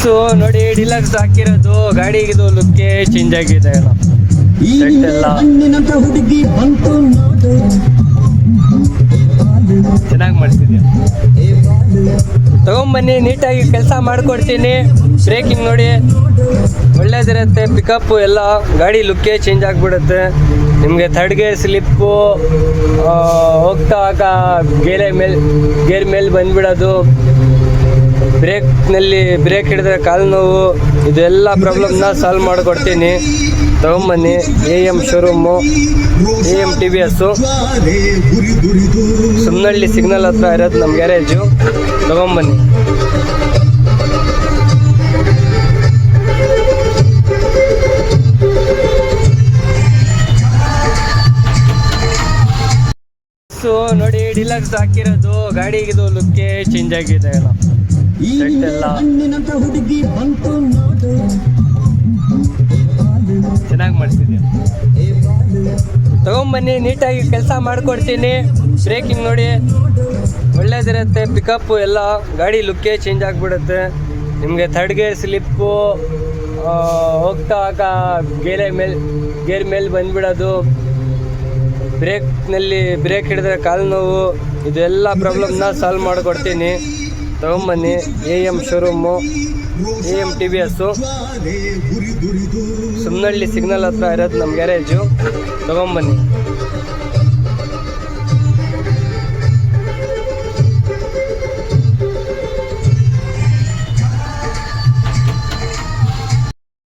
So ನೋಡಿ deluxe ಹಾಕಿರೋದು ಗಾಡಿಗಿದು ಲುಕ್ಕೇ ಚೇಂಜ್ ಆಗಿದೆ ಸೆಟ್ ಎಲ್ಲ ಚೆನ್ನಾಗಿ ಮಾಡ್ತಿದ್ಯಾ ತಗೊಂಬನ್ನಿ, ನೀಟಾಗಿ ಕೆಲಸ ಮಾಡಿಕೊಡ್ತೀನಿ. ಬ್ರೇಕಿಂಗ್ ನೋಡಿ ಒಳ್ಳೇದಿರುತ್ತೆ, ಪಿಕಪ್ಪು ಎಲ್ಲ ಗಾಡಿ ಲುಕ್ಕೇ ಚೇಂಜ್ ಆಗಿಬಿಡುತ್ತೆ. ನಿಮಗೆ ಥರ್ಡ್ ಗೇರ್ ಸ್ಲಿಪ್ಪು ಹೋಗ್ತಾ ಗೇರ್ ಮೇಲೆ ಬಂದುಬಿಡೋದು, ಬ್ರೇಕ್ ಹಿಡಿದ್ರೆ ಕಾಲು ನೋವು, ಇದೆಲ್ಲ ಪ್ರಾಬ್ಲಮ್ನ ಸಾಲ್ವ್ ಮಾಡಿಕೊಡ್ತೀನಿ. ತಗೊಂಬನ್ನಿ. AM showroom, AM TVS Sumanahalli signal ಹತ್ರ ಇರೋದು ನಮ್ಮ ಗ್ಯಾರೇಜು. ತಗೊಂಬನ್ನಿ. ಸೊ ನೋಡಿ ಡಿಲಕ್ಸ್ ಹಾಕಿರೋದು ಗಾಡಿಗಿದು ಲುಕ್ಕೇ ಚೇಂಜ್ ಆಗಿದೆ ಸೆಟ್ ಎಲ್ಲ ಚೆನ್ನಾಗಿ ಮಾಡ್ತಿದ್ಯಾ ತಗೊಂಬನ್ನಿ, ನೀಟಾಗಿ ಕೆಲಸ ಮಾಡಿಕೊಡ್ತೀನಿ. ಬ್ರೇಕಿಂಗ್ ನೋಡಿ ಒಳ್ಳೇದಿರುತ್ತೆ, ಪಿಕಪ್ಪು ಎಲ್ಲ ಗಾಡಿ ಲುಕ್ಕೇ ಚೇಂಜ್ ಆಗಿಬಿಡುತ್ತೆ. ನಿಮಗೆ ಥರ್ಡ್ ಗೇರ್ ಸ್ಲಿಪ್ಪು ಹೋಗ್ತಾ ಗೇರ್ ಮೇಲೆ ಬಂದುಬಿಡೋದು, ಬ್ರೇಕ್ ಹಿಡಿದ್ರೆ ಕಾಲು ನೋವು, ಇದೆಲ್ಲ ಪ್ರಾಬ್ಲಮ್ನ ಸಾಲ್ವ್ ಮಾಡಿಕೊಡ್ತೀನಿ. ತಗೊಂಬನ್ನಿ. AM showroom, AM TVS Sumanahalli signal ಹತ್ರ ಇರೋದು ನಮ್ಮ ಗ್ಯಾರೇಜು. ತಗೊಂಬನ್ನಿ.